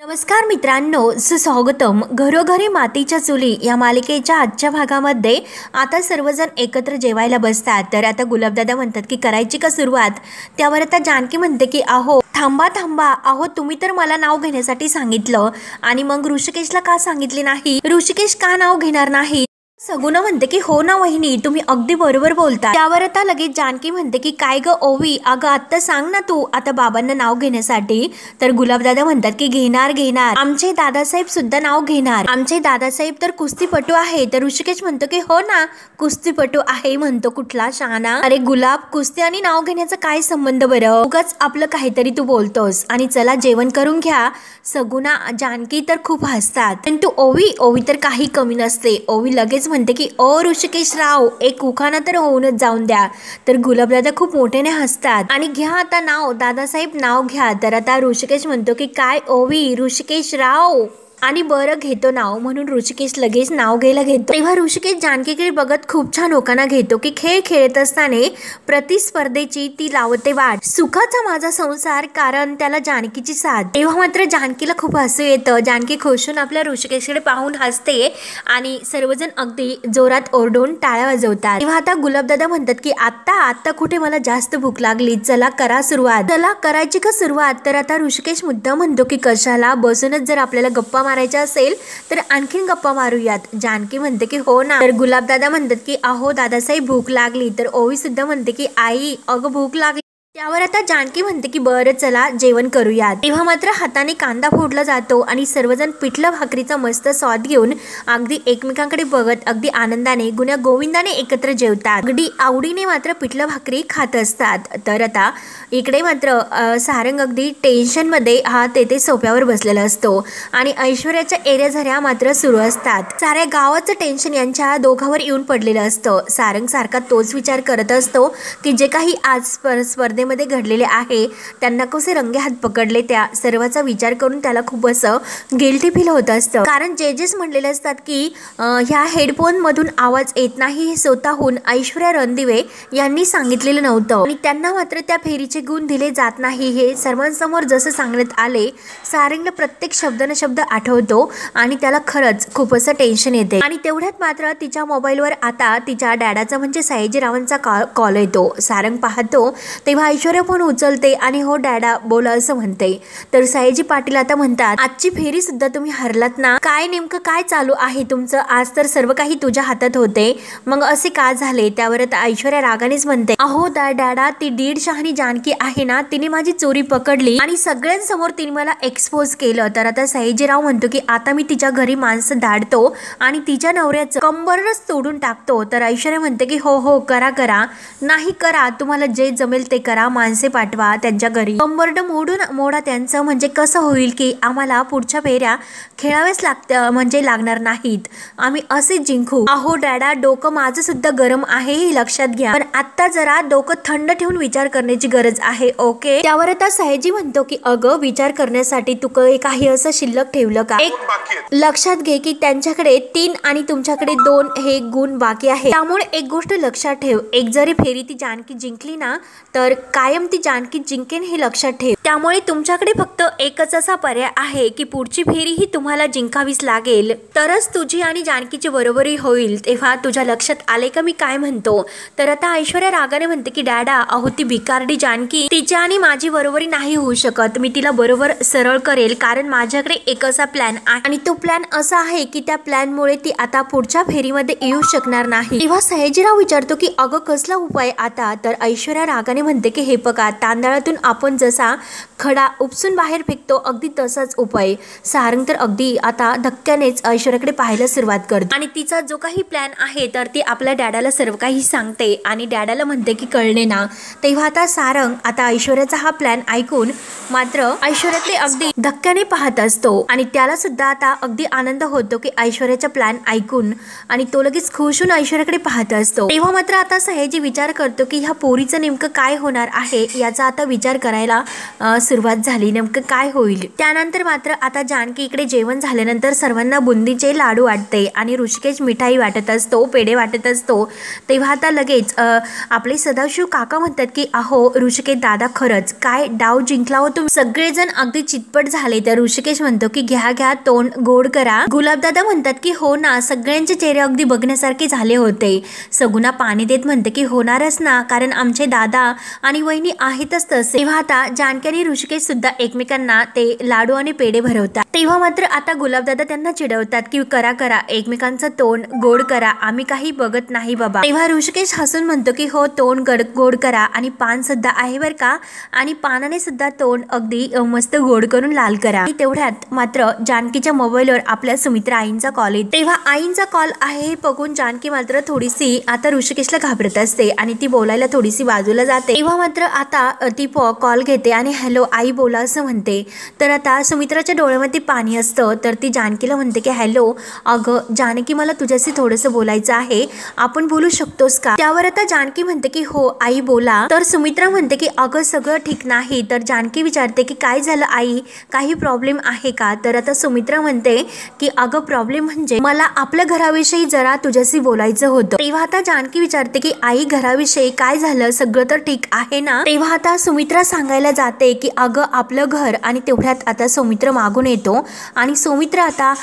नमस्कार मित्रांनो, सुस्वागतम. घरोघरी मातीच्या चुली या मालिकेच्या आजच्या भागामध्ये आता सर्वजण एकत्र जेवायला बसतात. तर आता गुलाबदादा म्हणतात की करायची का सुरुवात. त्यावर आता जानकी म्हणते की अहो थांबा थांबा, अहो तुम्ही तर मला नाव घेण्यासाठी सांगितलं आणि मग ऋषिकेशला का सांगितले नाही, ऋषिकेश का नाव घेणार नाही. सगुना म्हणते की हो ना वहिनी, तुम्ही अगदी बरोबर बोलता. त्यावर आता लगेच जानकी म्हणते की काय ग ओवी, अगं आत्ता सांग ना तू आता बाबांना नाव घेण्यासाठी. तर गुलाबदादा म्हणतात की घेणार घेणार, आमचे दादासाहेब सुद्धा नाव घेणार, आमचे दादासाहेब तर कुस्तीपटू आहे. तर ऋषिकेश म्हणतो की हो ना कुस्तीपटू आहे म्हणतो, कुठला शहाणा. अरे गुलाब, कुस्ती आणि नाव घेण्याचा काय संबंध बरं, उगाच आपलं काहीतरी तू बोलतोस. आणि चला जेवण करून घ्या. सगुना जानकी तर खूप हसतात, परंतु ओवी तर काही कमी नसते. ओवी लगेच म्हणते की ओ ऋषिकेश राव, एक उखाणा तर होऊनच जाऊन द्या. तर गुलाबदादा खूप मोठ्याने हसतात आणि घ्या आता नाव, दादासाहेब नाव घ्या. तर आता ऋषिकेश म्हणतो की काय ओवी, ऋषिकेश राव आणि बरं घेतो नाव, म्हणून ऋषिकेश लगेच नाव घ्यायला घेतो. तेव्हा ऋषिकेश जानकीकडे बघत खूप छान होकाना घेतो की खेळ खेळत असताना प्रतिस्पर्धेची ती लावते वाट, सुखाचा माझा संसार, कारण त्याला जानकीची साथ. तेव्हा मात्र जानकीला खूप हसू येतं. जानकी खुशून आपल्या ऋषिकेशकडे पाहून हसते आणि सर्वजण अगदी जोरात ओरडून टाळ्या वाजवतात. तेव्हा आता गुलाबदादा म्हणतात की आत्ता कुठे मला जास्त भूक लागली, चला करा सुरुवात. चला करायची का सुरुवात. तर आता ऋषिकेश मुद्दा म्हणतो की कशाला, बसूनच जर आपल्याला गप्पा मारायच्या असेल तर आणखीन गप्पा मारूयात. जानकी म्हणते की हो ना. तर गुलाबदादा म्हणतात की अहो दादासाहेब भूक लागली. तर ओवी सुद्धा म्हणते की आई अगं भूक लागली. त्यावर आता जानकी म्हणते की बरं चला जेवण करूयात. तेव्हा मात्र हाताने कांदा फोडला जातो आणि सर्वजण पिठलं भाकरीचा मस्त स्वाद घेऊन अगदी एकमेकांकडे बघत अगदी आनंदाने गुण्या गोविंदाने एकत्र जेवतात. अगदी आवडीने मात्र पिठलं भाकरी खात असतात. तर आता इकडे मात्र सारंग अगदी टेन्शनमध्ये हा तेथे सोफ्यावर बसलेला असतो आणि ऐश्वर्याच्या एऱ्याझऱ्या मात्र सुरू असतात. साऱ्या गावाचं टेन्शन यांच्या दोघांवर येऊन पडलेलं असतं. सारंग सारखा तोच विचार करत असतो की जे काही आज स्पर्धेमध्ये घडलेले आहे, त्यांना कसे रंगे हात पकडले, त्या सर्वाचा विचार करून त्याला खूप असं गिल्टी फील होत असतं. कारण जजेस म्हणलेले असतात की ह्या हेडफोन मधून आवाज येत नाही हे स्वतःहून ऐश्वर्या रणदिवे यांनी सांगितलेलं नव्हतं आणि त्यांना मात्र त्या फेरीचे गुण दिले जात नाही हे सर्वांसमोर जसं सांगण्यात आले. सारंगला प्रत्येक शब्द न शब्द आठवतो आणि त्याला खरंच खूप असं टेन्शन येते. आणि तेवढ्यात मात्र तिच्या मोबाईलवर आता तिच्या डॅडाचा म्हणजे सयाजीरावांचा कॉल येतो. सारंग पाहतो तेव्हा ऐश्वर्या फोन उचलते आणि हो डॅडा बोला असं म्हणते. तर सयाजी पाटील आता म्हणतात आजची फेरी सुद्धा तुम्ही हरलात ना, काय नेमकं काय चालू आहे तुमचं, आज तर सर्व काही तुझ्या हातात होते, मग असे का झाले. त्यावर आता ऐश्वर्या रागानेच म्हणते अहो डॅडा, ती दीड शहाणी जानकी आहे ना, तिने माझी चोरी पकडली आणि सगळ्यांसमोर तिने मला एक्सपोज केलं. तर आता सयाजीराव म्हणतो की आता मी तिच्या घरी माणसं धाडतो आणि तिच्या नवऱ्याचं कंबरच तोडून टाकतो. तर ऐश्वर्या म्हणते की हो करा, नाही करा, तुम्हाला जे जमेल ते करा, माणसे पाठवा त्यांच्या घरी, कंबरड मोडा त्यांचं, म्हणजे कसं होईल की आम्हाला पुढच्या फेऱ्या खेळाव्याच लागणार नाहीत, आम्ही असे जिंकू. अहो डॅडा, डोकं माझं सुद्धा गरम आहे हे लक्षात घ्या, पण आता जरा डोकं थंड ठेवून विचार करण्याची गरज आहे, ओके. त्यावर आता सयाजी म्हणतो की अगं विचार करण्यासाठी तू काही असं शिल्लक ठेवलं का, एक लक्षात घे की त्यांच्याकडे 3 आणि तुमच्याकडे 2 हे गुण बाकी आहे, त्यामुळे एक गोष्ट लक्षात ठेव, एक जरी फेरी ती जानकी जिंकली ना तर कायम ती जानकी जिंकेन हे लक्षात ठेव. त्यामुळे तुमच्याकडे फक्त एकच असा पर्याय आहे की पुढची फेरी ही तुम्हाला जिंकावीच लागेल, तरच तुझी आणि जानकीची बरोबरी होईल. तेव्हा तुझ्या लक्षात आले का मी काय म्हणतो. तर आता ऐश्वर्या रागाने म्हणते की डॅडा, अहो ती भिकारडी जानकी, तिच्या आणि माझी बरोबरी नाही होऊ शकत, मी तिला बरोबर सरळ करेल, कारण माझ्याकडे एक असा प्लॅन आहे आणि तो प्लॅन असा आहे की त्या प्लॅनमुळे ती आता पुढच्या फेरीमध्ये येऊ शकणार नाही. तेव्हा सयाजीराव विचारतो की अगं कसला उपाय आता. तर ऐश्वर्या रागाने म्हणते की हे बघा, तांदळातून आपण जसा खडा उपसून बाहेर फेकतो अगदी तसाच उपाय. सारंग तर अगदी आता धक्क्यानेच ऐश्वर्याकडे पाहायला सुरुवात करतो आणि तिचा जो काही प्लॅन आहे तर ती आपल्या डॅडाला सर्व काही सांगते आणि डॅडाला म्हणते की कळले ना. तेव्हा आता सारंग आता ऐश्वर्याचा हा प्लॅन ऐकून मात्र ऐश्वर्याकडे अगदी धक्क्याने पाहत असतो आणि त्याला सुद्धा आता अगदी आनंद होतो की ऐश्वर्याचा प्लॅन ऐकून, आणि तो लगेच खुश होऊन ऐश्वर्याकडे पाहत असतो. तेव्हा मात्र आता सयाजी विचार करतो की ह्या पोरीचं नेमकं काय होणार आहे याचा आता विचार करायला सुरुवात झाली, नेमकं काय होईल। त्यानंतर मात्र आता जानकी इकडे जेवण झाल्यानंतर सर्वांना बुंदीचे लाडू वाटते आणि ऋषिकेश मिठाई वाटत असतो, पेढे वाटत असतो। तेव्हा आता लगेच आपले सदाशिव काका म्हणतात की अहो ऋषिकेश दादा, खरंच काय डाव जिंकला हो तुम्ही। सगळेजण अगदी चितपट झाले। तर ऋषिकेश म्हणतो की घ्या घ्या, तोंड गोड करा। गुलाबदादा म्हणतात की हो ना, सगळ्यांचे चेहरे अगदी बघण्यासारखे झाले होते। सगुना पाणी देत म्हणते की होणारच ना, कारण आमचे दादा आणि वहिनी आहेतच तसे। तेव्हा आता जानकी आणि ऋषिकेश सुद्धा एकमेकांना ते लाडू आणि पेढे भरवतात। तेव्हा मात्र आता गुलाबदादा त्यांना चिडवतात की करा करा, एकमेकांचं तोंड गोड करा, आम्ही काही बघत नाही बाबा। तेव्हा ऋषिकेश हसून म्हणतो की हो, तोंड गोड करा आणि पान सुद्धा आहे बर का, आणि पानाने सुद्धा तोंड अगदी मस्त गोड करून लाल करा। तेवढ्यात मात्र जानकीच्या मोबाईलवर आपल्या सुमित्रा आईंचा कॉल येतो। तेव्हा आईंचा कॉल आहे हे बघून जानकी मात्र थोडीशी आता ऋषिकेशला घाबरत असते आणि ती बोलायला थोडीशी बाजूला जाते। तेव्हा मात्र आता ती कॉल घेते आणि हॅलो आई बोला असं म्हणते। तर आता सुमित्राच्या डोळ्यामध्ये पाणी असतं, तर ती जानकीला म्हणते की हॅलो अगं जानकी, मला तुझ्याशी थोडंसं बोलायचं आहे, आपण बोलू शकतोस का। त्यावर आता जानकी म्हणते की हो आई बोला। तर सुमित्रा म्हणते की अगं सगळं ठीक नाही। तर जानकी विचारते की काय झालं आई, काही प्रॉब्लेम आहे का। तर आता सुमित्रा म्हणते की अगं प्रॉब्लेम म्हणजे मला आपल्या घराविषयी जरा तुझ्याशी बोलायचं होतं। तेव्हा आता जानकी विचारते की आई घराविषयी काय झालं, सगळं तर ठीक आहे ना। तेव्हा आता सुमित्रा सांगायला जाते की अगं आपलं घर, आणि तेवढ्यात आता सौमित्र मागून येतो आणि सौमित्र आता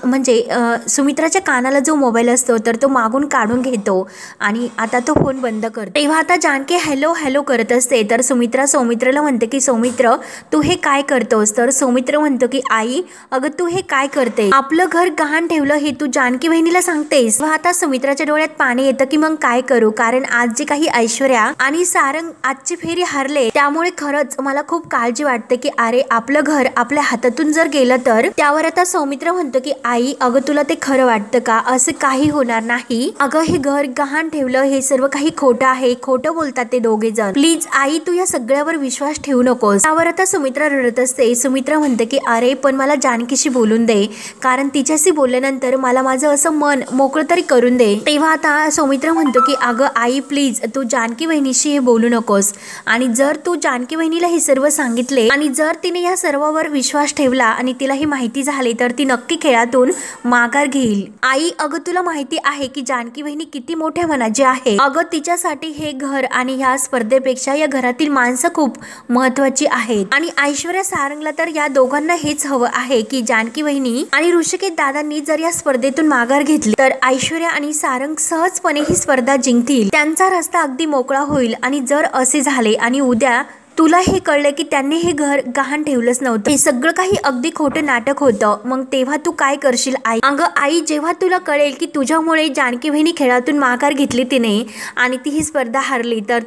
म्हणजे सुमित्राच्या कानाला जो मोबाईल असतो तर तो मागून काढून घेतो आणि आता तो फोन बंद करतो। तेव्हा आता जानकी हॅलो हॅलो करत असते। तर सुमित्रा सौमित्रला म्हणते की सौमित्र तू हे काय करतोस। तर सौमित्र म्हणतो की आई अगं तू हे काय करते, आपलं घर गहाण ठेवलं हे तू जानकी बहिणीला सांगतेस। आता सुमित्राच्या डोळ्यात पाणी येतं की मग काय करू, कारण आज जे काही ऐश्वर्या आणि सारंग आजची फेरी हरले, त्यामुळे खरंच मला खूप काळजी वाटते की अरे आपलं घर आपल्या हातातून जर गेलं तर। त्यावर आता सौमित्र म्हणतो की आई अगं तुला ते खरं वाटतं का, असं काही होणार नाही। अगं हे घर गहाण ठेवलं हे सर्व काही खोटं आहे, खोटं बोलतात ते दोघे जण, प्लीज आई तू या सगळ्यावर विश्वास ठेवू नकोस। त्यावर आता सुमित्रा रडत असते। सुमित्रा म्हणते की अरे पण मला जानकीशी बोलून दे, कारण तिच्याशी बोलल्यानंतर मला माझं असं मन मोकळं तरी करून दे। तेव्हा आता सौमित्र म्हणतो की अगं आई प्लीज तू जानकी बहिणीशी हे बोलू नकोस, आणि जर तू जानकी बहिणीला हे सर्व सांगितले आणि जर तिने या सर्वावर विश्वास ठेवला आणि तिला ही माहिती झाली तर ती नक्की खेळातून माघार घेईल। आई अगं तुला माहिती आहे की जानकी बहिणी किती मोठ्या मनाची आहे, अगं तिच्यासाठी हे घर आणि ह्या स्पर्धेपेक्षा या घरातील माणसं खूप महत्वाची आहेत, आणि ऐश्वर्या सारंगला तर या दोघांना हेच हवं आहे की जानकी बहिणी आणि ऋषिकेश दादांनी जर या स्पर्धेतून माघार घेतली तर ऐश्वर्या आणि सारंग सहजपणे ही स्पर्धा जिंकतील, त्यांचा रस्ता अगदी मोकळा होईल। आणि जर असे झाले आणि उद्या तुला हे कळलं की त्यांनी हे घर गहाण ठेवलंच नव्हतं, हे सगळं काही अगदी खोटं नाटक होतं, मग तेव्हा तू काय करशील आई। अगं आई जेव्हा तुला कळेल की तुझ्यामुळे जानकी बहिणी खेळातून माघार घेतली तिने आणि ती ही स्पर्धा हारली, तर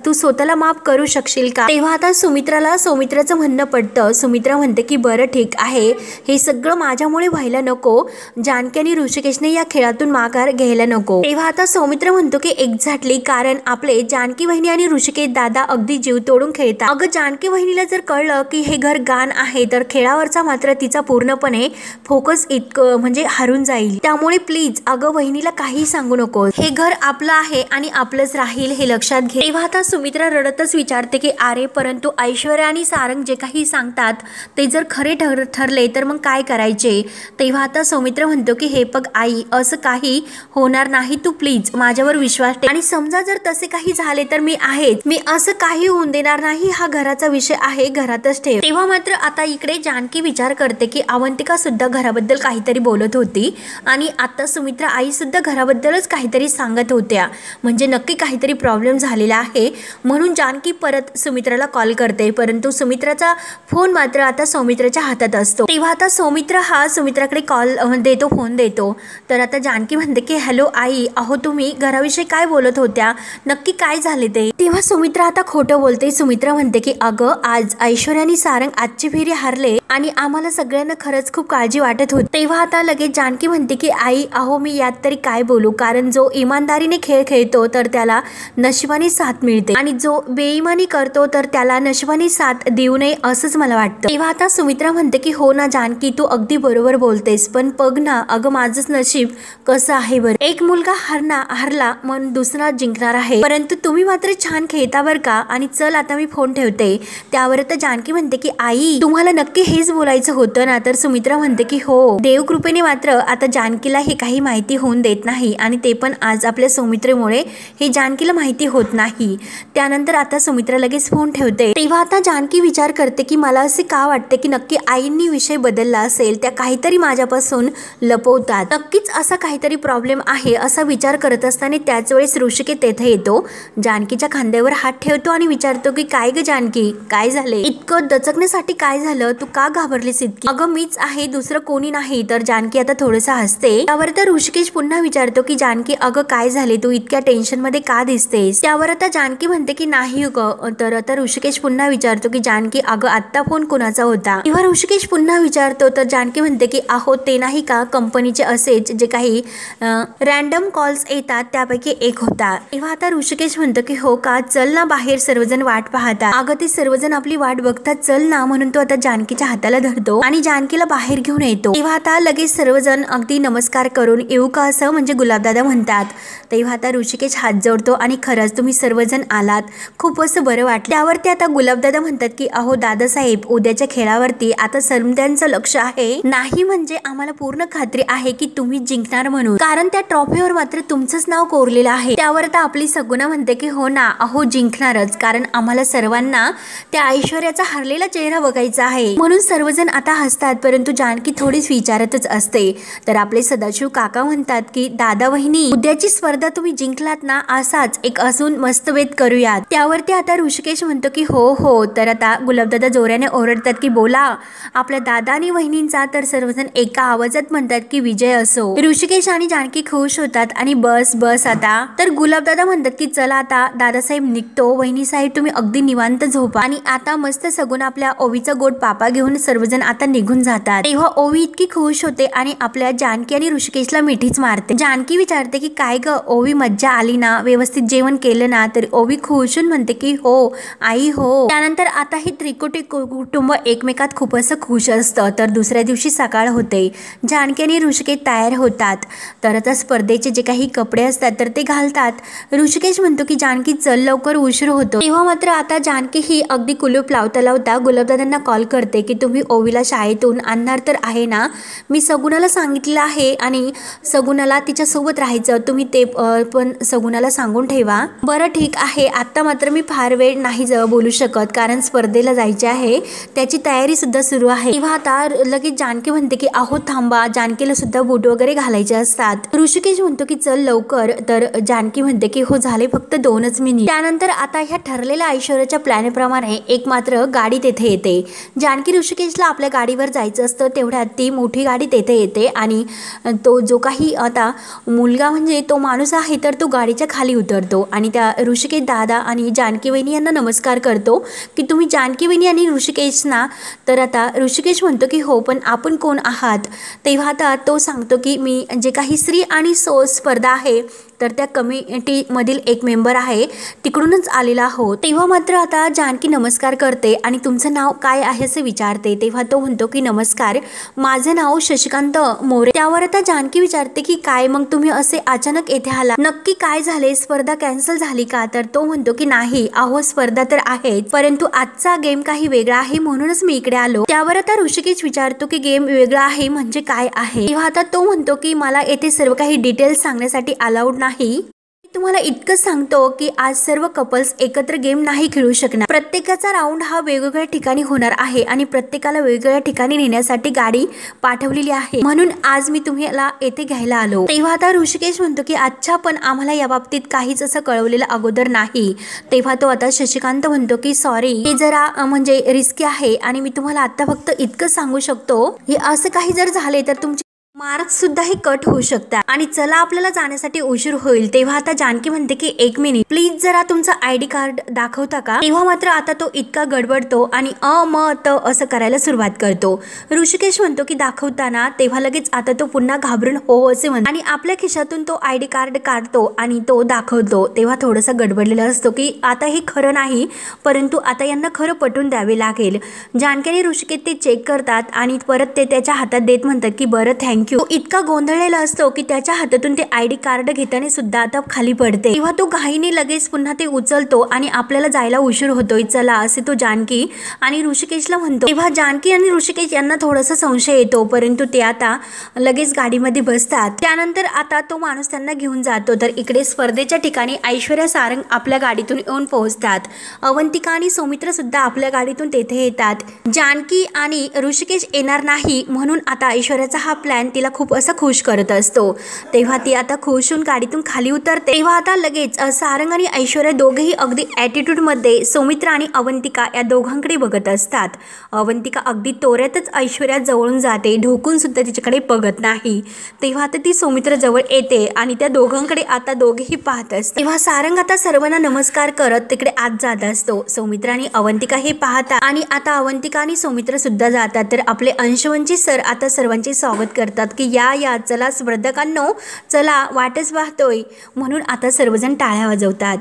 तू स्वतःला माफ करू शकशील का। तेव्हा आता सुमित्राला सौमित्राचं म्हणणं पडतं। सुमित्रा म्हणते की बरं ठीक आहे, हे सगळं माझ्यामुळे व्हायला नको, जानकी आणि ऋषिकेशने या खेळातून माघार घ्यायला नको। तेव्हा आता सौमित्र म्हणतो की एक्झॅक्टली, कारण आपले जानकी बहिणी आणि ऋषिकेश दादा अगदी जीव तोडून खेळतात। अगं जानकी बहिणीला जर कळलं की हे घर गाण आहे तर खेळावरचा मात्र तिचा पूर्णपणे फोकस इतकं म्हणजे हरून जाईल, त्यामुळे प्लीज अगं बहिणीला काही सांगू नको, हे घर आपलं आहे आणि आपलंच राहील हे लक्षात घे। तेव्हा आता सुमित्रा रडतच विचारते की अरे परंतु ऐश्वर्या आणि सारंग जे काही सांगतात ते जर खरे ठरले तर मग काय करायचे। तेव्हा आता सौमित्र म्हणतो की हे बघ आई असं काही होणार नाही, तू प्लीज माझ्यावर विश्वास ठेव, आणि समजा जर तसे काही झाले तर मी आहेच, मी असं काही होऊन देणार नाही, हा घराचा विषय आहे, घरातच ठेव। तेव्हा मात्र आता इकडे जानकी विचार करते की अवंतिका सुद्धा घराबद्दल काहीतरी बोलत होती आणि आता सुमित्रा आई सुद्धा घराबद्दलच काहीतरी सांगत होत्या, म्हणजे नक्की काहीतरी प्रॉब्लेम झालेला आहे। म्हणून जानकी परत सुमित्राला कॉल करते, परंतु सुमित्राचा फोन मात्र आता सौमित्राच्या हातात असतो। तेव्हा आता सौमित्र हा सुमित्राकडे कॉल देतो, फोन देतो। तर आता जानकी म्हणते की हॅलो आई, अहो तुम्ही घराविषयी काय बोलत होत्या, नक्की काय झाले ते। तेव्हा सुमित्रा आता खोटं बोलते। सुमित्रा म्हणते की अगं आज ऐश्वर्याने सारंग आजची फेरी हारले आणि आम्हाला सगळ्यांना खरंच खूप काळजी वाटत होती। तेव्हा आता लगेच जानकी म्हणते की आई अहो मी यात तरी काय बोलू, कारण जो इमानदारीने खेळ खेळतो तर त्याला नशिबाने साथ मिळते आणि जो बेईमानी करतो तर त्याला नशिबाने साथ देऊ नये असंच मला वाटतं। तेव्हा आता सुमित्रा म्हणते की हो ना जानकी तू अगदी बरोबर बोलतेस, पण बघ ना अगं माझंच नशीब कसं आहे बरं, एक मुलगा हरला म्हणून दुसरा जिंकणार आहे, परंतु तुम्ही मात्र छान खेळता बरं का, आणि चल आता मी फोन ठेवते। त्यावर तर जानकी म्हणते की आई तुम्हाला नक्की हेच बोलायचं होतं ना, तर सुमित्रा म्हणते की हो, देवकृपेने मात्र आता जानकीला हे काही माहिती होऊन देत नाही आणि ते पण आज आपल्या सुमित्रेमुळे हे जानकीला माहिती होत नाही। त्यानंतर आता सुमित्रा लगेच फोन ठेवते। तेव्हा आता जानकी विचार करते की मला असे का वाटते की नक्की आईंनी विषय बदलला असेल, त्या काहीतरी माझ्यापासून लपवतात, नक्कीच असा काहीतरी प्रॉब्लेम आहे असा विचार करत असताना त्याच वेळेस ऋषिकेश तेथे येतो, जानकीच्या खांद्यावर हात ठेवतो आणि विचारतो की काय ग जानकी काय झाले, इतकं दचकण्यासाठी काय झालं, तू का घाबरलीस इतकी, अगं मीच आहे दुसरं कोणी नाही। तर जानकी आता थोडंसं हसते। त्यावर तर ऋषिकेश पुन्हा विचारतो की जानकी अगं काय झाले, तू इतक्या टेन्शन मध्ये का दिसतेस। त्यावर आता जानकी म्हणते की नाही ग, तर आता ऋषिकेश पुन्हा विचारतो की जानकी अगं आत्ता फोन कुणाचा होता। तेव्हा ऋषिकेश पुन्हा विचारतो तर जानकी म्हणते की अहो ते नाही का कंपनीचे असेच जे काही रॅन्डम कॉल्स येतात त्यापैकी एक होता। तेव्हा आता ऋषिकेश म्हणतो की हो का, चल ना बाहेर सर्वजण वाट पाहतात, अगं ते सर्वजण आपली वाट बघतात चल ना, म्हणून तो आता जानकीच्या हाताला धरतो आणि जानकीला बाहेर घेऊन येतो। तेव्हा आता लगेच सर्वजण अगदी नमस्कार करून येऊ का असं म्हणजे गुलाबदादा म्हणतात। तेव्हा आता ऋषिकेश हात जोडतो आणि खरंच तुम्ही सर्वजण आलात, खूप असं बरं वाटलं। त्यावरती आता गुलाबदादा म्हणतात की अहो दादासाहेब उद्याच्या खेळावरती आता सर्वांचं लक्ष आहे, नाही म्हणजे आम्हाला पूर्ण खात्री आहे की तुम्ही जिंकणार म्हणून, कारण त्या ट्रॉफीवर मात्र तुमचंच नाव कोरलेलं आहे। त्यावर आता आपली सगुणा म्हणते की हो ना अहो जिंकणारच, कारण आम्हाला सर्वांना त्या ऐश्वर्याचा हरलेला चेहरा बघायचा आहे, म्हणून सर्वजण आता हसतात, परंतु जानकी थोडीच विचारतच असते। तर आपले सदाशिव काका म्हणतात की दादा वहिनी उद्याची स्पर्धा तुम्ही जिंकलात ना, असाच एक अजून मस्त बेत करूयात। त्यावरती आता ऋषिकेश म्हणतो की हो हो। तर आता गुलाबदादा जोराने ओरडतात की बोला आपल्या दादा आणि वहिनींचा, तर सर्वजण एका आवाजात म्हणतात की विजय असो। ऋषिकेश आणि जानकी खुश होतात आणि बस बस आता, तर गुलाबदादा म्हणतात की चला आता दादासाहेब निघतो, वहिनी साहेब तुम्ही अगदी निवांत झोपा, आणि आता मस्त सगून आपल्या ओवीचा गोड पापा घेऊन सर्वजण आता निघून जातात। तेव्हा ओवी इतकी खुश होते आणि आपल्या जानकी आणि ऋषिकेशला मिठीच मारते। जानकी विचारते की काय ग ओवी मज्जा आली ना, व्यवस्थित जेवण केलं ना, तर ओवी खुशून म्हणते की हो आई हो। त्यानंतर आता हे त्रिकुटी कुटुंब एकमेकात खूप असं खुश असतं। तर दुसऱ्या दिवशी सकाळ होते, जानकी आणि ऋषिकेश तयार होतात, तर आता स्पर्धेचे जे काही कपडे असतात तर ते घालतात। ऋषिकेश म्हणतो की जानकी चल लवकर उशीर होतो। तेव्हा मात्र आता जानकी ही अगदी कुलूप लावता लावता गुलाबदादांना कॉल करते की तुम्ही ओवीला शाळेतून आणणार तर आहे ना, मी सगुणाला सांगितलं आहे आणि सगुणाला तिच्या सोबत राहायचं, तुम्ही ते पण सगुणाला सांगून ठेवा। बरं ठीक आहे, आता मात्र मी फार वेळ नाही बोलू शकत, कारण स्पर्धेला जायचे आहे, त्याची तयारी सुद्धा सुरू आहे। तेव्हा आता लगेच जानकी म्हणते की अहो थांबा, जानकीला सुद्धा बूट वगैरे घालायचे असतात। ऋषिकेश म्हणतो की चल लवकर, तर जानकी म्हणते की हो झाले फक्त 2च मिनिट। त्यानंतर आता ह्या ठरलेल्या ऐश्वर्याच्या प्लॅन प्रमाणे एक मात्र गाडी तेथे येते। जानकी ऋषिकेशला आपल्या गाडीवर जायचं असतं, तेवढ्यात ती मोठी गाडी तेथे येते आणि तो जो काही आता मुलगा म्हणजे तो माणूस आहे तर तो गाडीच्या खाली उतरतो आणि त्या ऋषिकेश दादा आणि जानकी वहिनी यांना नमस्कार करतो की तुम्ही जानकी वहिनी आणि ऋषिकेश ना, तर आता ऋषिकेश म्हणतो की हो पण आपण कोण आहात। तेव्हा आता तो सांगतो की मी जे काही स्त्री आणि स्पर्धा आहे तर त्या कमिटी मधील एक मेंबर आहे, तिकडूनच आलेला आहोत। तेव्हा मात्र आता जानकी नमस्कार करते आणि तुमचं नाव काय आहे असे विचारते। तेव्हा तो म्हणतो की नमस्कार माझं नाव शशिकांत मोरे। त्यावर आता जानकी विचारते की काय मग तुम्ही असे अचानक येथे आला, नक्की काय झाले, स्पर्धा कॅन्सल झाली का। तर तो म्हणतो की नाही अहो स्पर्धा तर आहे, परंतु आजचा गेम काही वेगळा आहे म्हणूनच मी इकडे आलो। त्यावर आता ऋषिकेश विचारतो की गेम वेगळा आहे म्हणजे काय आहे। तेव्हा आता तो म्हणतो की मला येथे सर्व काही डिटेल्स सांगण्यासाठी अलाउड नाही, तुम्हाला इतकं सांगतो की आज सर्व कपल्स एकत्र गेम नाही खेळू शकणार, प्रत्येकाचा राऊंड हा वेगवेगळ्या ठिकाणी होणार आहे आणि प्रत्येकाला वेगवेगळ्या ठिकाणी नेण्यासाठी गाडी पाठवलेली आहे, म्हणून आज मी तुम्हाला येथे घ्यायला आलो। तेव्हा आता ऋषिकेश म्हणतो की अच्छा पण आम्हाला या बाबतीत काहीच असं कळवलेलं अगोदर नाही। तेव्हा तो आता शशिकांत म्हणतो की सॉरी हे जरा म्हणजे रिस्की आहे आणि मी तुम्हाला आता फक्त इतकं सांगू शकतो की असं काही जर झाले तर तुमची मार्क्स सुद्धा हे कट होऊ शकतात आणि चला आपल्याला जाण्यासाठी उशीर होईल। तेव्हा आता जानकी म्हणते की 1 मिनिट प्लीज जरा तुमचं ID कार्ड दाखवता का। तेव्हा मात्र आता तो इतका गडबडतो आणि त असं करायला सुरुवात करतो। ऋषिकेश म्हणतो की दाखवताना, तेव्हा लगेच आता तो पुन्हा घाबरून हो असे म्हणतो आणि आपल्या खिशातून तो ID कार्ड काढतो आणि तो दाखवतो। तेव्हा थोडासा गडबडलेला असतो की आता हे खरं नाही, परंतु आता यांना खरं पटवून द्यावे लागेल। जानकी आणि ऋषिकेश ते चेक करतात आणि परत ते त्याच्या हातात देत म्हणतात की बरं थँक्यू। तो इतका गोंधळलेला असतो की त्याच्या हातातून ते ID कार्ड घेताना सुद्धा आता खाली पडते। तेव्हा तो घाईने लगेच पुन्हा ते उचलतो आणि आपल्याला जायला उशीर होतोय चला असे तो जानकी आणि ऋषिकेशला म्हणतो। तेव्हा जानकी आणि ऋषिकेश यांना थोडासा संशय येतो, परंतु ते आता लगेच गाडीमध्ये बसतात। त्यानंतर आता तो माणूस त्यांना घेऊन जातो। तर इकडे स्पर्धेच्या ठिकाणी ऐश्वर्या सारंग आपल्या गाडीतून येऊन पोहोचतात। अवंतिका आणि सौमित्र सुद्धा आपल्या गाडीतून तेथे येतात। जानकी आणि ऋषिकेश येणार नाही म्हणून आता ऐश्वर्याचा हा प्लॅन तिला खूप असा खुश करत असतो। तेव्हा ती आता खुश होऊन गाडीतून खाली उतरते। तेव्हा आता लगेच सारंग आणि ऐश्वर्या दोघेही अगदी ॲटिट्यूड मध्ये सौमित्र आणि अवंतिका या दोघांकडे बघत असतात। अवंतिका अगदी तोऱ्यातच ऐश्वर्या जवळून जाते, ढोकून सुद्धा तिच्याकडे बघत नाही। तेव्हा आता ती सौमित्र जवळ येते आणि त्या दोघांकडे आता दोघेही पाहत असतात। तेव्हा सारंग आता सर्वांना नमस्कार करत तिकडे आत जात असतो। सौमित्र आणि अवंतिका हे पाहतात आणि आता अवंतिका आणि सौमित्र सुद्धा जातात। तर आपले अंशवंची सर आता सर्वांचे स्वागत करतात की या चला स्पर्धकांनो, चला वाटच पाहतोय म्हणून आता सर्वजण टाळ्या वाजवतात।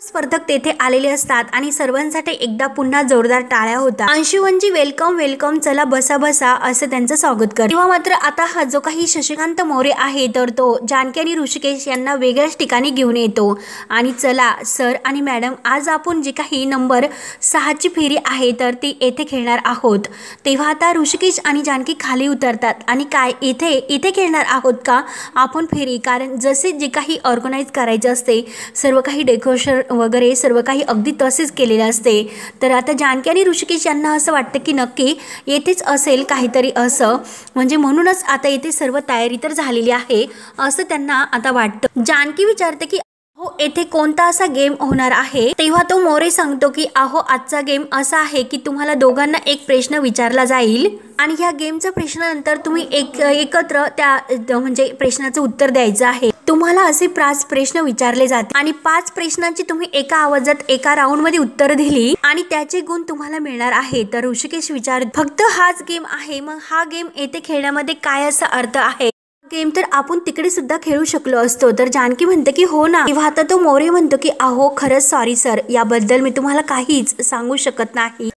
स्पर्धक तेथे आलेले असतात आणि सर्वांसाठी एकदा पुन्हा जोरदार टाळ्या होतात। अंशुवंजी वेलकम वेलकम, चला बसा बसा असं त्यांचं स्वागत करतात। तेव्हा मात्र आता हा जो काही शशिकांत मोरे आहे तर तो जानकी आणि ऋषिकेश यांना वेगळ्याच ठिकाणी घेऊन येतो आणि चला सर आणि मॅडम, आज आपण जी काही नंबर 6ची फेरी आहे तर ती येथे खेळणार आहोत। तेव्हा आता ऋषिकेश आणि जानकी खाली उतरतात आणि काय इथे खेळणार आहोत का आपण फेरी, कारण जसे जे काही ऑर्गनाईज करायचे असते सर्व काही डेकोरेशन वगैरे सर्व काही अगदी तसेच केलेले असते। तर आता जानकी आणि ऋषिकेश यांना असं वाटतं की नक्की येथेच असेल काहीतरी असं, म्हणजे म्हणूनच आता येथे सर्व तयारी तर झालेली आहे असं त्यांना आता वाटतं। जानकी विचारते की हो येथे कोणता असा गेम होणार आहे। तेव्हा तो मोरे सांगतो की अहो आजचा गेम असा आहे की तुम्हाला दोघांना एक प्रश्न विचारला जाईल आणि ह्या गेमच्या प्रश्नानंतर तुम्ही एकत्र त्या म्हणजे प्रश्नाचं उत्तर द्यायचं आहे। तुम्हाला असे 5 प्रश्न विचारले जाते आणि 5 प्रश्नांची तुम्ही एका आवाजात एका राऊंड मध्ये उत्तर दिली आणि त्याचे गुण तुम्हाला मिळणार आहे। तर ऋषिकेश विचार फक्त हाच गेम आहे, मग हा गेम येथे खेळण्यामध्ये काय असा अर्थ आहे, गेम तर आपण तिकडे सुद्धा खेळू शकलो असतो। तर जानकी म्हणते की हो ना। तेव्हा आता तो मोरे म्हणतो की अहो खरंच सॉरी सर, याबद्दल मी तुम्हाला काहीच सांगू शकत नाही।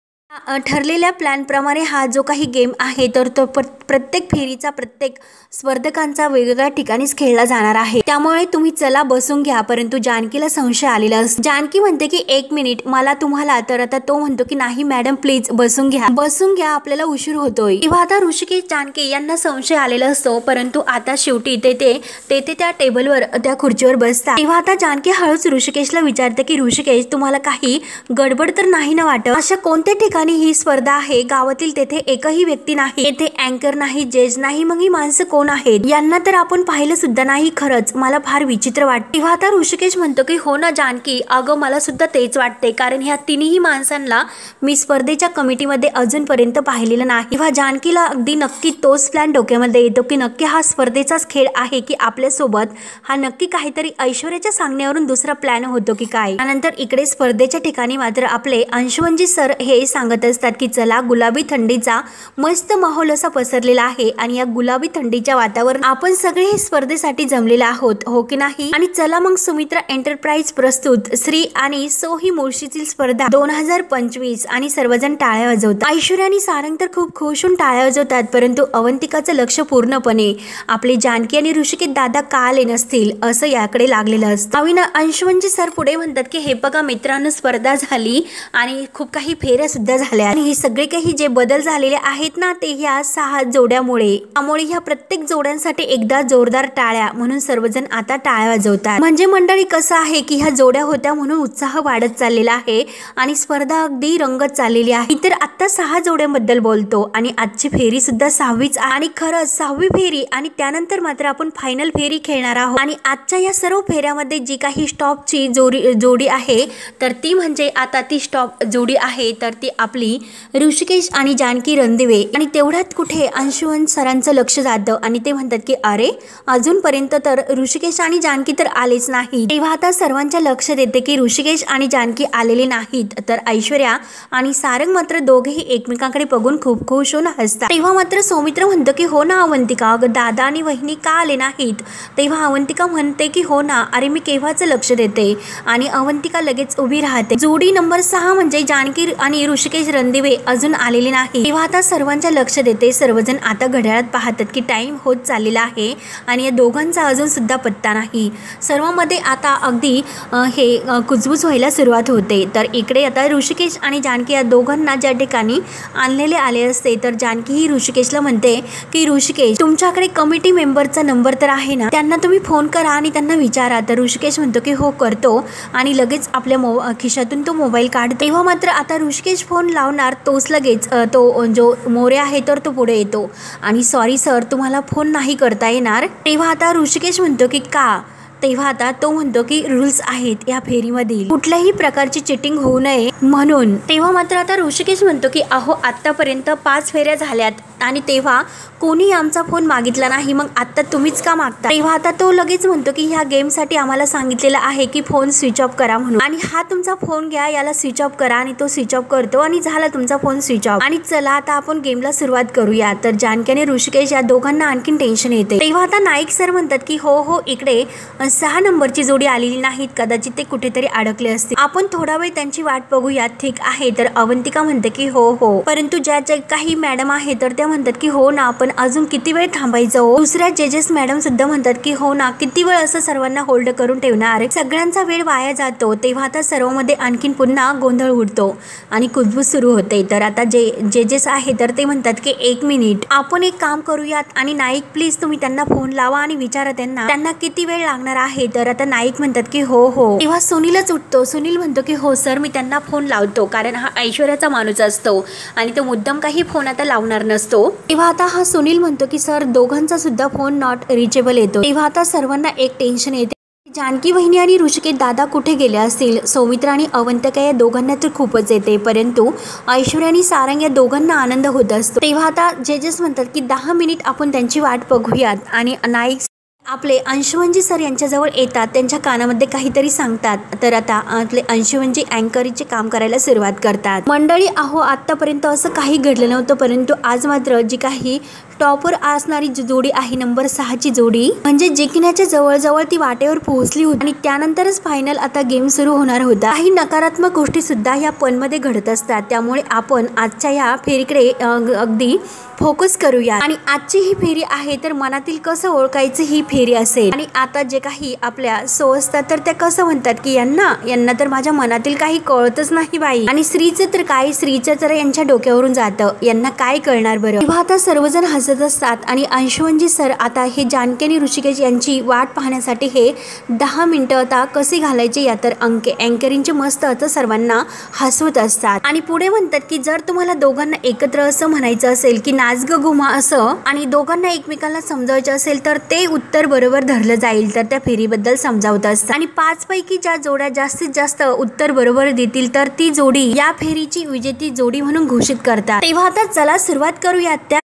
ठरलेल्या प्लॅन प्रमाणे हा जो काही गेम आहे तर तो प्रत्येक फेरीचा प्रत्येक स्पर्धकांचा वेगवेगळ्या ठिकाणीच खेळला जाणार आहे, त्यामुळे तुम्ही चला बसून घ्या। परंतु जानकीला संशय आलेला असतो। जानकी म्हणते की 1 मिनिट मला तुम्हाला, तर आता तो म्हणतो की नाही मॅडम प्लीज बसून घ्या आपल्याला उशीर होतोय। तेव्हा आता ऋषिकेश जानकी यांना संशय आलेला असतो, परंतु आता शेवटी तेथे त्या टेबलवर त्या खुर्चीवर बसतात। तेव्हा आता जानकी हळूच ऋषिकेशला विचारते की ऋषिकेश तुम्हाला काही गडबड तर नाही ना वाटत, अशा कोणत्या ठिकाणी ही स्पर्धा आहे, गावातील तेथे एकही व्यक्ती नाही, येथे अँकर नाही, जज नाही, मग ही माणसं कोण आहेत, यांना तर आपण पाहिलं सुद्धा नाही, खरंच मला फार विचित्र वाटते। तेव्हा आता ऋषिकेश म्हणतो की हो ना जानकी, अगं मला सुद्धा तेच वाटते, कारण ह्या तिन्ही माणसांना मी स्पर्धेच्या कमिटीमध्ये अजूनपर्यंत पाहिलेलं नाही। तेव्हा जानकीला अगदी नक्की तोच प्लॅन डोक्यामध्ये येतो की नक्की हा स्पर्धेचाच खेळ आहे की आपल्यासोबत हा नक्की काहीतरी ऐश्वर्याच्या सांगण्यावरून दुसरा प्लॅन होतो की काय। त्यानंतर इकडे स्पर्धेच्या ठिकाणी मात्र आपले अंशुवंजी सर हे सांगत असतात की चला गुलाबी थंडीचा मस्त माहोल असा पसरलेला आहे आणि या गुलाबी थंडीच्या वातावरण आपण सगळे हे स्पर्धेसाठी जमलेले आहोत, हो की नाही। आणि चला मग सुमित्रा एंटरप्राइज प्रस्तुत श्री आणि सो ही मुळशीतील स्पर्धा 2025 आणि सर्वजण टाळ्या वाजवतात। ऐश्वर्या आणि सारंग तर खूप खुश होऊन टाळ्या वाजवतात, परंतु अवंतिकाचं लक्ष पूर्णपणे आपले जानकी आणि ऋषिकेश दादा का आले नसतील असं याकडे लागलेलं असतं। अंशुवंजी सर पुढे म्हणतात की हे बघा मित्रांनो, स्पर्धा झाली आणि खूप काही फेऱ्या सुद्धा झाल्या आणि हे सगळे काही जे बदल झालेले आहेत ना ते ह्या 6 जोड्यामुळे, त्यामुळे ह्या प्रत्येक जोड्यांसाठी एकदा जोरदार टाळ्या, म्हणून सर्वजण आता टाळ्या वाजवतात। म्हणजे मंडळी कसं आहे की ह्या जोड्या होत्या म्हणून उत्साह वाढत चाललेला आहे आणि स्पर्धा अगदी रंगत चाललेली आहे। तर आता 6 जोड्यांबद्दल बोलतो आणि आजची फेरी सुद्धा 6वीच आणि खरंच 6वी फेरी आणि त्यानंतर मात्र आपण फायनल फेरी खेळणार आहोत। आणि आजच्या या सर्व फेऱ्यामध्ये जी काही स्टॉपची जोडी आहे तर ती म्हणजे आता ती स्टॉप जोडी आहे तर ती आपली ऋषिकेश आणि जानकी रणदिवे आणि तेवढ्यात कुठे अंशुमन सरांचं लक्ष जातं आणि ते म्हणतात की अरे अजूनपर्यंत तर ऋषिकेश आणि जानकी तर आलेच नाही। तेव्हा आता सर्वांच्या लक्ष देते की ऋषिकेश आणि जानकी आलेले नाहीत, तर ऐश्वर्या आणि सारंग मात्र दोघेही एकमेकांकडे बघून खूप खुश होऊन हसतात। तेव्हा मात्र सौमित्र म्हणतो की हो ना अवंतिका, अगं दादा आणि वहिनी का आले नाहीत? तेव्हा अवंतिका म्हणते की हो ना, अरे मी केव्हाच लक्ष देते। आणि अवंतिका लगेच उभी राहते। जोडी नंबर 6 म्हणजे जानकी आणि ऋषिकेश रणदिवे अजून आलेले नाही। तेव्हा आता सर्वांच्या लक्ष देते। सर्वजण आता घड्याळात पाहतात की टाइम होत चाललेला आहे आणि या दोघांचा अजून सुद्धा पत्ता नाही। सर्वांमध्ये आता अगदी हे कुजबूज व्हायला सुरुवात होते। तर इकडे आता ऋषिकेश आणि जानकी या दोघांना ज्या ठिकाणी आणलेले आले असते, तर जानकी ही ऋषिकेशला म्हणते की ऋषिकेश, तुमच्याकडे कमिटी मेंबरचा नंबर तर आहे ना, त्यांना तुम्ही फोन करा आणि त्यांना विचारा। तर ऋषिकेश म्हणतो की हो करतो आणि लगेच आपल्या खिशातून तो मोबाईल काढतो। तेव्हा मात्र आता ऋषिकेश फोन लावणार तोच लगेच तो जो मोरे आहे तर तो पुढे येतो आणि सॉरी सर, तुम्हाला फोन नाही करता येणार। तेव्हा आता ऋषिकेश म्हणतो की का? तेव्हा आता तो म्हणतो की रूल्स आहेत या फेरीमधील, कुठल्याही प्रकारची चिटिंग होऊ नये म्हणून। तेव्हा मात्र आता ऋषिकेश म्हणतो की अहो आतापर्यंत 5 फेऱ्या झाल्यात आणि तेव्हा कोणी आमचा फोन मागितला नाही, मग आता तुम्हीच का मागता? तेव्हा आता तो लगेच म्हणतो की ह्या गेमसाठी आम्हाला सांगितलेलं आहे की फोन स्विच ऑफ करा म्हणून, आणि हा तुमचा फोन घ्या, याला स्विच ऑफ करा। आणि तो स्विच ऑफ करतो आणि झाला तुमचा फोन स्विच ऑफ। आणि चला आता आपण गेमला सुरुवात करूया। तर जानकी आणि ऋषिकेश या दोघांना आणखीन टेन्शन येते। तेव्हा आता नाईक सर म्हणतात की हो इकडे 6 नंबरची जोडी आलेली नाहीत, कदाचित ते कुठेतरी अडकले असतील, आपण थोडा वेळ त्यांची वाट बघूया, ठीक आहे? तर अवंतिका म्हणते की हो, परंतु ज्या काही मॅडम आहे तर त्या म्हणतात की हो ना, पण अजून किती वेळ थांबायचं हो? दुसऱ्या जजेस मॅडम सुद्धा म्हणतात की हो ना, किती वेळ असं सर्वांना होल्ड करून ठेवणार, सगळ्यांचा वेळ वाया जातो। तेव्हा आता सर्वांमध्ये आणखीन पुन्हा गोंधळ उडतो आणि कुजबूज सुरू होते। तर आता जे जजेस आहे तर ते म्हणतात की 1 मिनिट, आपण एक काम करूयात आणि नाईक प्लीज तुम्ही त्यांना फोन लावा आणि विचारा त्यांना किती वेळ लागणार आहे। तर आता नाईक म्हणतात की हो। तेव्हा सुनीलच उठतो। सुनील म्हणतो की हो सर, मी त्यांना फोन लावतो, कारण हा ऐश्वर्याचा माणूस असतो आणि तो मुद्दाम काही फोन आता लावणार नसतो। तेव्हा आता हा सुनील म्हणतो की सर, दोघांचा सुद्धा फोन नॉट रिचेबल येतो। तेव्हा आता सर्वांना एक टेन्शन येते, जानकी वहिनी आणि ऋषिकेश दादा कुठे गेले असतील? सौमित्र आणि अवंतिका या दोघांना तर खूपच येते, परंतु ऐश्वर्या आणि सारंग या दोघांना आनंद होत असतो। तेव्हा आता जजेस म्हणतात की 10 मिनिट आपण त्यांची वाट बघूयात आणि नाईक आपले अंशुमनजी सर यांच्याजवळ येतात, त्यांच्या कानामध्ये काहीतरी सांगतात। तर आता आपले अंशुमनजी अँकरीचे काम करायला सुरुवात करतात। मंडळी अहो, आतापर्यंत असं काही घडलं नव्हतं, परंतु आज मात्र जी काही टॉपर असणारी जोडी आहे नंबर 6 ची जोडी, म्हणजे जिंकण्याच्या जवळजवळ ती वाटेवर पोहोचली होती आणि त्यानंतरच फायनल आता गेम सुरू होणार होता। काही नकारात्मक गोष्टी सुद्धा या पनमध्ये घडत असतात, त्यामुळे आपण आजच्या या फेरीकडे अगदी फोकस करूया। आणि आजची ही फेरी आहे तर मनातील कसं ओळखायचं ही फेरी असेल। आणि आता जे काही आपल्या सो असतात तर त्या कसं म्हणतात की यांना तर माझ्या मनातील काही कळतच नाही बाई, आणि स्त्रीचं तर काय, स्त्रीचं तर यांच्या डोक्यावरून जातं, यांना काय कळणार बरं? तेव्हा आता सर्वजण हसत असतात आणि अंशुमनजी सर आता हे जानकी आणि ऋषिकेश यांची वाट पाहण्यासाठी हे 10 मिनिटं आता कसे घालायचे या तर अँकरिंगचे मस्त आता सर्वांना हसवत असतात। आणि पुढे म्हणतात की जर तुम्हाला दोघांना एकत्र असं म्हणायचं असेल की नाच ग घुमा असं, आणि दोघांना एकमेकांना समजावायचं असेल तर ते उत्तर बरोबर धरलं जाईल, तर त्या फेरीबद्दल समजावत असतात। आणि 5 पैकी ज्या जोड्या जास्तीत जास्त उत्तर बरोबर देतील तर ती जोडी या फेरीची विजेती जोडी म्हणून घोषित करतात। तेव्हा आता चला सुरुवात करूयात त्या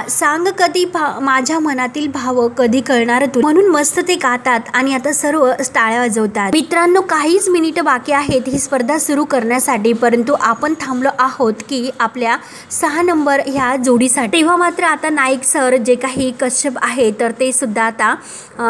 सांग कधी माझ्या मनातील भाव कधी कळणार तू, म्हणून मस्त ते गातात आणि आता सर्व टाळ्या वाजवतात। मित्रांनो, काहीच मिनिट बाकी आहेत ही स्पर्धा सुरू करण्यासाठी, परंतु आपण थांबलो आहोत की आपल्या 6 नंबर ह्या जोडीसाठी। तेव्हा मात्र आता नाईक सर जे काही कश्यप आहे तर ते सुद्धा आता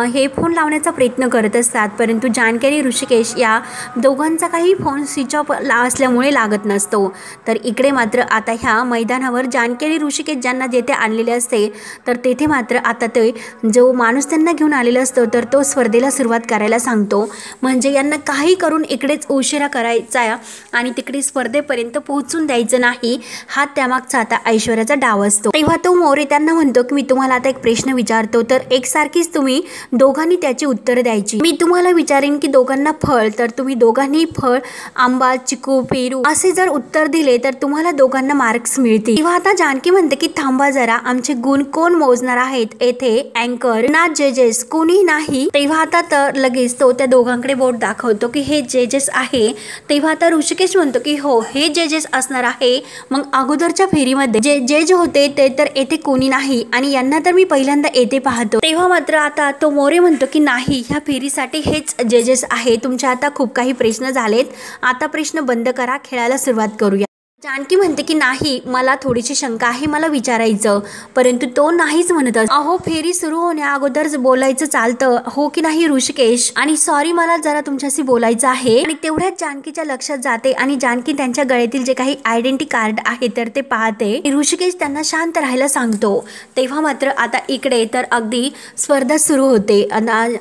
हे फोन लावण्याचा प्रयत्न करत असतात, परंतु जानकी आणि ऋषिकेश या दोघांचा काही फोन स्विच ऑफ असल्यामुळे लागत नसतो। तर इकडे मात्र आता ह्या मैदानावर जानकी आणि ऋषिकेश ज्यांना जेथे आणलेले असते तर तेथे मात्र आता ते जो माणूस त्यांना घेऊन आलेला असतो तर तो स्पर्धेला सुरुवात करायला सांगतो, म्हणजे यांना काही करून इकडेच उशिरा करायचा आणि तिकडे स्पर्धेपर्यंत पोहोचून द्यायचं नाही, हा त्यामागचा आता ऐश्वर्याचा डाव असतो। तेव्हा तो मोरे त्यांना म्हणतो की मी तुम्हाला आता एक प्रश्न विचारतो, तर एकसारखीच तुम्ही दोघांनी त्याची उत्तर द्यायची। मी तुम्हाला विचारेन की दोघांना फळ, तर तुम्ही दोघांनी फळ आंबा, चिकू, पेरू असे जर उत्तर दिले तर तुम्हाला दोघांना मार्क्स मिळतील। तेव्हा आता जानकी म्हणते की थांबा जरा, जरा आमचे गुण कोण मोजणार आहेत येथे अँकर ना जजेस कोणी नाही। तेव्हा आता तर लगेच तो त्या दोघांकडे बोट दाखवतो की हे जजेस आहे। तेव्हा आता ऋषिकेश म्हणतो की हो हे जजेस असणार आहे। मग अगोदरच्या फेरीमध्ये जे जज होते ते तर येथे कोणी नाही आणि यांना तर मी पहिल्यांदा येथे पाहतो। तेव्हा मात्र आता तो मोरे म्हणतो की नाही ह्या फेरीसाठी हेच जजेस आहे। तुमच्या आता खूप काही प्रश्न झालेत, आता प्रश्न बंद करा, खेळायला सुरुवात करूया। जानकी म्हणते की नाही मला थोडीशी शंका आहे, मला विचारायचं, परंतु तो नाहीच म्हणत। अहो फेरी सुरू होण्या अगोदर बोलायचं चालतं हो की नाही ऋषिकेश, आणि सॉरी मला जरा तुमच्याशी बोलायचं आहे। आणि तेवढ्याच जानकीच्या लक्षात जाते आणि जानकी त्यांच्या गळ्यातील जे काही आयडेंटिटी कार्ड आहे तर ते पाहते। ऋषिकेश त्यांना शांत राहायला सांगतो। तेव्हा मात्र आता इकडे तर अगदी स्पर्धा सुरू होते।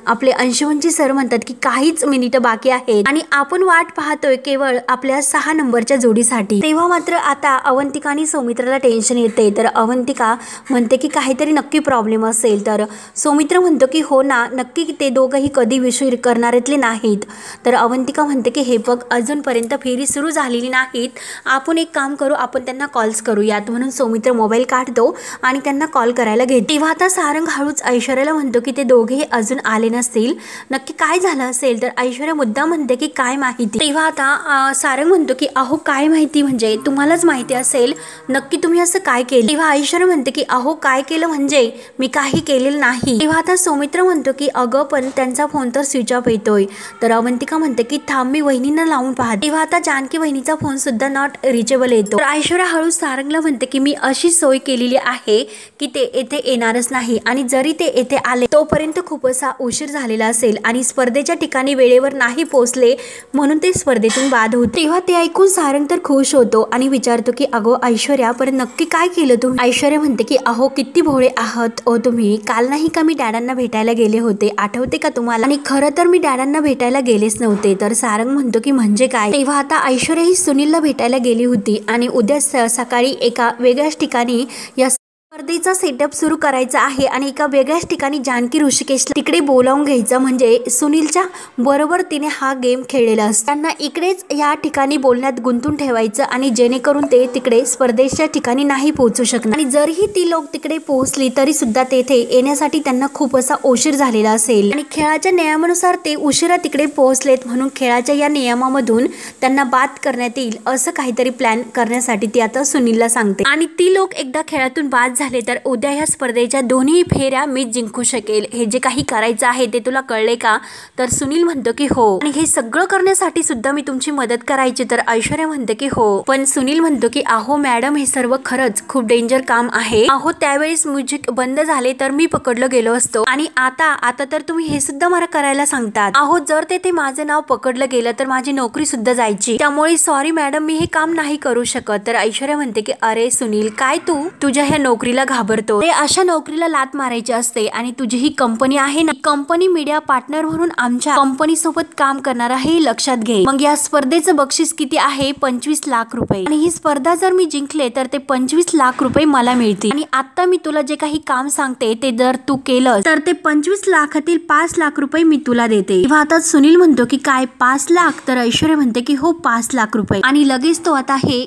आपले अंशुमनजी सर म्हणतात की काहीच मिनिटं बाकी आहेत आणि आपण वाट पाहतोय केवळ आपल्या 6 नंबरच्या जोडीसाठी। तेव्हा मात्र आता अवंतिका आणि सौमित्राला टेन्शन येते। तर अवंतिका म्हणते की काहीतरी नक्की प्रॉब्लेम असेल। तर सौमित्र म्हणतो की हो ना नक्की ते दोघंही कधी विश्वास करणाऱ्यातले नाहीत। तर अवंतिका म्हणते की हे बघ अजूनपर्यंत फेरी सुरू झालेली नाहीत, आपण एक काम करू आपण त्यांना कॉल्स करूयात। म्हणून सौमित्र मोबाईल काढतो आणि त्यांना कॉल करायला घेतो। तेव्हा आता सारंग हळूच ऐश्वर्याला म्हणतो की ते दोघेही अजून आले नसतील, नक्की काय झालं असेल। तर ऐश्वर्या मुद्दा म्हणते की काय माहिती। तेव्हा आता सारंग म्हणतो की अहो काय माहिती म्हणजे तुम्हालाच माहिती असेल, नक्की तुम्ही असं काय केलं। तेव्हा ऐश्वर्या म्हणते की अहो काय केलं म्हणजे मी काही केलेलं नाही। तेव्हा आता सौमित्र म्हणतो की अगं पण त्यांचा फोन तर स्विच ऑफ येतोय। तर अवंतिका म्हणते की थांब मी वहिनींना लावून पाहते। तेव्हा आता जानकी वहिनीचा फोन सुद्धा नॉट रिचेबल येतो। तर ऐश्वर्या हळू सारंगला म्हणते की मी अशी सोय केलेली आहे की ते येथे येणारच नाही आणि जरी ते येथे आले तोपर्यंत खूप असा उशीर झालेला असेल आणि स्पर्धेच्या ठिकाणी वेळेवर नाही पोहोचले म्हणून ते स्पर्धेतून बाद होते। तेव्हा ते ऐकून सारंग तर खुश होतो आणि विचारतो की अगो ऐश्वर्या पण नक्की काय केलं तुम्ही। ऐश्वर्या म्हणते की अहो किती भोळे आहात ओ तुम्ही, काल नाही का मी डॅडांना भेटायला गेले होते आठवते का तुम्हाला, आणि खरं तर मी डॅडांना भेटायला गेलेच नव्हते। तर सारंग म्हणतो की म्हणजे काय। तेव्हा आता ऐश्वर्या ही सुनीलला भेटायला गेली होती आणि उद्या सकाळी एका वेगळ्याच ठिकाणी या स्पर्धेचा सेटअप सुरू करायचा आहे आणि एका वेगळ्याच ठिकाणी जानकी ऋषिकेशला तिकडे बोलावून घ्यायचं, म्हणजे सुनीलच्या बरोबर तिने हा गेम खेळलेला असतो, त्यांना इकडेच या ठिकाणी बोलण्यात गुंतून ठेवायचं आणि जेणेकरून ते तिकडे स्पर्धेच्या ठिकाणी नाही पोहोचू शकणार। आणि जरीही ती लोक तिकडे पोहोचली तरी सुद्धा तेथे येण्यासाठी त्यांना खूप असा उशीर झालेला असेल आणि खेळाच्या नियमानुसार ते उशिरा तिकडे पोहोचलेत म्हणून खेळाच्या या नियमामधून त्यांना बाद करण्यात येईल असं काहीतरी प्लॅन करण्यासाठी ती आता सुनीलला सांगते। आणि ती लोक एकदा खेळातून बाद झाले तर उद्या ह्या स्पर्धेच्या दोन्ही फेऱ्या मी जिंकू शकेल, हे जे काही करायचं आहे ते तुला कळले का। तर सुनील म्हणतो की हो, आणि हे सगळं करण्यासाठी सुद्धा मी तुमची मदत करायची। तर ऐश्वर्या म्हणते की हो, पण सुनील म्हणतो की अहो मॅडम हे सर्व खरंच खूप डेंजर काम आहे। अहो त्यावेळेस म्युझिक बंद झाले तर मी पकडलो गेलो असतो आणि आता तर तुम्ही हे सुद्धा मला करायला सांगतात। अहो जर तेथे माझं नाव पकडलं गेलं तर माझी नोकरी सुद्धा जायची, त्यामुळे सॉरी मॅडम मी हे काम नाही करू शकत। तर ऐश्वर्या म्हणते की अरे सुनील काय तू तुझ्या ह्या नोकरीला घाबरतो, ते अशा नोकरीला लात मारायची असते आणि तुझी ही कंपनी आहे ना, कंपनी मीडिया पार्टनर म्हणून आमच्या कंपनी सोबत काम करणार आहे हे लक्षात घे। मग या स्पर्धेचं बक्षीस किती आहे 25 लाख रुपये, आणि ही स्पर्धा जर मी जिंकले तर ते 25 लाख रुपये मला मिळतील, आणि आता मी तुला जे काही काम सांगते ते जर तू केलं तर ते 25 लाखातील 5 लाख रुपये मी तुला देते। तेव्हा आता सुनील म्हणतो की काय 5 लाख, तर ऐश्वर्या म्हणते की हो 5 लाख रुपये, आणि लगेच तो आता हे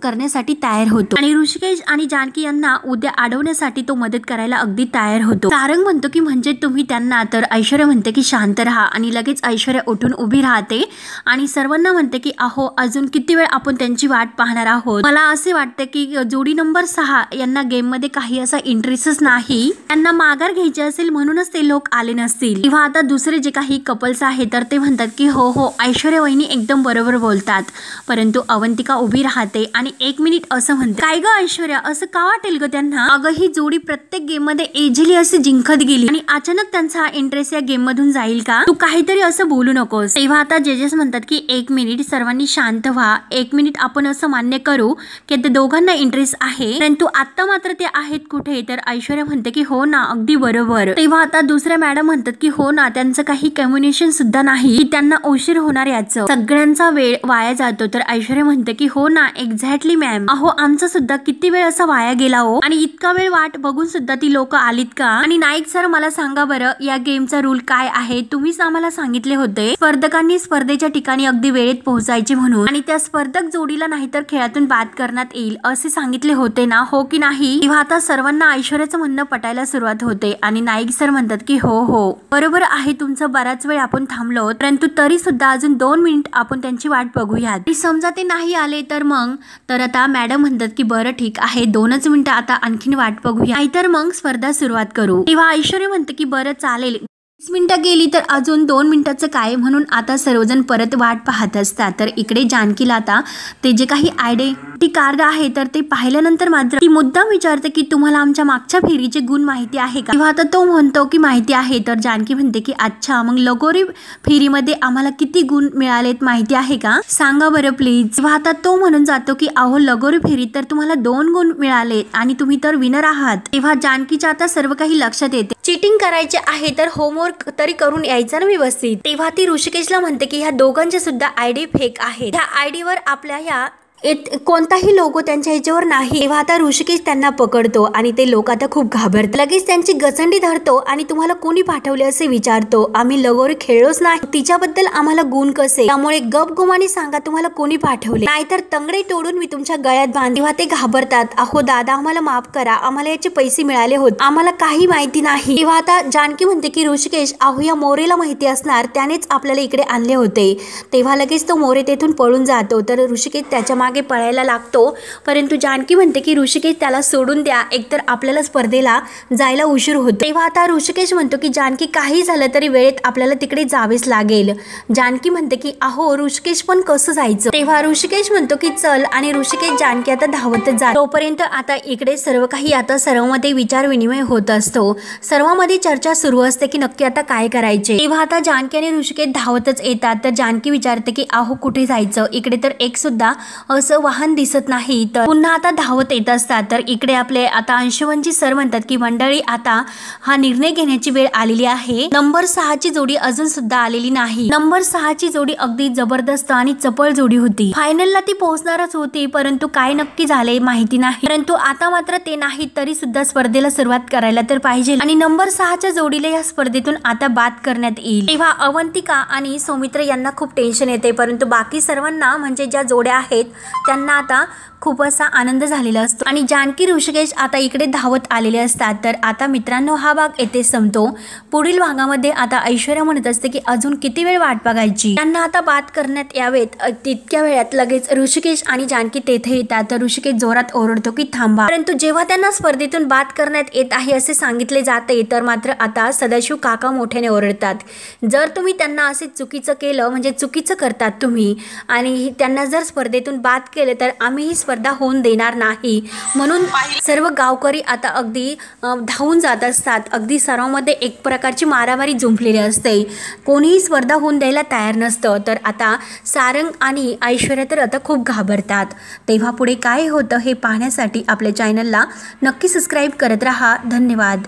करण्यासाठी तयार होतो आणि ऋषिकेश आणि जानकी यांना उद्या अडवण्यासाठी तो मदत करायला अगदी तयार होतो। सारंग म्हणतो की म्हणजे तुम्ही त्यांना, तर ऐश्वर्या म्हणते की शांत राहा, आणि लगेच ऐश्वर्या उठून उभी राहते आणि सर्वांना म्हणते की अहो अजून किती वेळ आपण त्यांची वाट पाहणार आहोत। मला असे वाटते की जोडी नंबर 6 यांना गेम मध्ये काही असा इंटरेस्टच नाही, त्यांना माघार घ्यायची असेल म्हणूनच ते लोक आले नसतील। तेव्हा आता दुसरे जे काही कपल्स आहे तर ते म्हणतात की हो ऐश्वर्या वहिनी एकदम बरोबर बोलतात, परंतु अवंतिका उभी राहते आणि 1 मिनिट असं म्हणते काय ग ऐश्वर्या असं का वाटेल ग त्यांना, अगं ही जोडी प्रत्येक गेम मध्ये इझिली असे जिंकत गेली आणि अचानक त्यांचा इंटरेस्ट या गेम मधून जाईल का, तू काहीतरी असं बोलू नकोस। तेव्हा आता जजेस म्हणतात की 1 मिनिट सर्वांनी शांत व्हा, 1 मिनिट आपण असं मान्य करू की ते दोघांना इंटरेस्ट आहे, परंतु आता मात्र ते आहेत कुठे। तर ऐश्वर्या म्हणते की हो ना अगदी बरोबर। तेव्हा आता दुसऱ्या मॅडम म्हणतात की हो ना त्यांचं काही कम्युनिकेशन सुद्धा नाही की त्यांना उशीर होणार, याचं सगळ्यांचा वेळ वाया जातो। तर ऐश्वर्या म्हणते की हो ना एक्झॅक्टली मॅम, अहो आमचा सुद्धा किती वेळ असा वाया गेला हो, आणि इतका वेळ वाट बघून सुद्धा ती लोक आलीत का? आणि नाईक सर मला सांगा बरं, या गेमचा रूल काय आहे? तुम्हीच आम्हाला सांगितले होते स्पर्धकांनी स्पर्धेच्या ठिकाणी अगदी वेळेत पोहोचायचे म्हणून, आणि त्या स्पर्धक जोडीला नाहीतर खेळातून बाद करण्यात येईल असे सांगितले होते ना, हो की नाही? तेव्हा आता सर्वांना ऐश्वर्याचं म्हणणं पटायला सुरुवात होते आणि नाईक सर म्हणतात की हो हो बरोबर आहे तुमचं, बराच वेळ आपण थांबलो, परंतु तरी सुद्धा अजून 2 मिनिट आपण त्यांची वाट बघूयात, समजा ते नाही आले तर मग. तर आता मॅडम म्हणतात की बरं ठीक आहे, 2च मिनिटं आता आणखीन वाट बघूया, नाहीतर मग स्पर्धा सुरुवात करू. तेव्हा ऐश्वर्या म्हणते की बरं चालेल, 20 मिनिटं गेली तर अजून 2 मिनिटाचं काय, म्हणून आता सर्वजण परत वाट पाहत असतात. तर इकडे जानकीला आता ते जे काही आयडेंटिटी कार्ड आहे तर ते पाहिल्यानंतर मात्र ती मुद्दाम विचारते की तुम्हाला आमच्या मागच्या फेरीचे गुण माहिती आहे का? तेव्हा आता तो म्हणतो की माहिती आहे. तर जानकी म्हणते की अच्छा, मग लगोरी फेरीमध्ये आम्हाला किती गुण मिळालेत माहिती आहे का? सांगा बरं प्लीज. तेव्हा आता तो म्हणून जातो की अहो लगोरी फेरीत तर तुम्हाला 2 गुण मिळाले आणि तुम्ही तर विनर आहात. तेव्हा जानकीच्या आता सर्व काही लक्षात येते, चीटिंग करायचे आहे तर होमवर्क तरी करून यायचा ना व्यवस्थित. तेव्हा ती ऋषिकेशला म्हणते की ह्या दोघांचे सुद्धा आयडी फेक आहे, ह्या आयडीवर आपल्या ह्या कोणताही लोगो त्यांच्या ह्याच्यावर नाही. तेव्हा आता ऋषिकेश त्यांना पकडतो आणि ते लोक आता खूप घाबरतात. लगेच त्यांची गचंडी धरतो आणि तुम्हाला कोणी पाठवले असे विचारतो. आम्ही लगोरी खेळलोच नाही, तिच्याबद्दल आम्हाला गुण कसे, त्यामुळे गपगुमाने सांगा तुम्हाला कोणी पाठवले, नाहीतर तंगडे तोडून मी तुमच्या गळ्यात बांध. तेव्हा ते घाबरतात, अहो दादा आम्हाला माफ करा, आम्हाला याचे पैसे मिळाले होते, आम्हाला काही माहिती नाही. तेव्हा आता जानकी म्हणते की ऋषिकेश अहो या मोरेला माहिती असणार, त्यानेच आपल्याला इकडे आणले होते. तेव्हा लगेच तो मोरे तेथून पळून जातो. तर ऋषिकेश त्याच्या मागे पळायला लागतो, परंतु जानकी म्हणते की ऋषिकेश त्याला सोडून द्या, एकतर आपल्याला स्पर्धेला जायला उशीर होतो. तेव्हा आता ऋषिकेश म्हणतो की जानकी काही झालं तरी वेळेत आपल्याला तिकडे जावेच लागेल. जानकी म्हणते की अहो ऋषिकेश पण कसं जायचं? तेव्हा ऋषिकेश म्हणतो की चल, आणि ऋषिकेश जानकी आता धावतच जातो. तोपर्यंत आता इकडे सर्व काही आता सर्वांमध्ये विचार विनिमय होत असतो, सर्वांमध्ये चर्चा सुरू असते की नक्की आता काय करायचे. तेव्हा आता जानकी आणि ऋषिकेश धावतच येतात. तर जानकी विचारते की अहो कुठे जायचं? इकडे तर एक सुद्धा असं वाहन दिसत नाही. तर पुन्हा आता धावत येत असतात. तर इकडे आपले आता अंशुवंशी सर म्हणतात की मंडळी आता हा निर्णय घेण्याची वेळ आलेली आहे. नंबर 6 ची जोडी अजून सुद्धा आलेली नाही. नंबर 6 ची जोडी अगदी जबरदस्त आणि चपळ जोडी होती, फायनलला ती पोहोचणारच होती, परंतु काय नक्की झाले माहिती नाही. परंतु आता मात्र ते नाही, तरी सुद्धा स्पर्धेला सुरुवात करायला तर पाहिजे, आणि नंबर 6 च्या जोडीला या स्पर्धेतून आता बाद करण्यात येईल. तेव्हा अवंतिका आणि सौमित्र यांना खूप टेन्शन येते, परंतु बाकी सर्वांना म्हणजे ज्या जोड्या आहेत त्यांना आता खूप असा आनंद झालेला असतो. आणि जानकी ऋषिकेश आता इकडे धावत आलेले असतात. तर आता मित्रांनो हा भाग येथे संपतो. पुढील भागामध्ये आता ऐश्वर्या म्हणत असते की अजून किती वेळ वाट बघायची, त्यांना आता बाद करण्यात यावेत. तितक्या वेळात लगेच ऋषिकेश आणि जानकी तेथे येतात. तर ऋषिकेश जोरात ओरडतो की थांबा, परंतु जेव्हा त्यांना स्पर्धेतून बाद करण्यात येत आहे असे सांगितले जाते तर मात्र आता सदाशिव काका मोठ्याने ओरडतात, जर तुम्ही त्यांना असे चुकीचं केलं म्हणजे चुकीचं करतात तुम्ही, आणि त्यांना जर स्पर्धेतून बाद केले तर आम्ही ही स्पर्धा होऊन देणार नाही. म्हणून सर्व गावकरी आता अगदी धावून जात असतात. अगदी सर्वांमध्ये एक प्रकारची मारामारी जुंपलेली असते, कोणीही स्पर्धा होऊन द्यायला तयार नसतं. तर आता सारंग आणि ऐश्वर्या तर आता खूप घाबरतात. तेव्हा पुढे काय होतं हे पाहण्यासाठी आपल्या चॅनलला नक्की सबस्क्राईब करत राहा. धन्यवाद.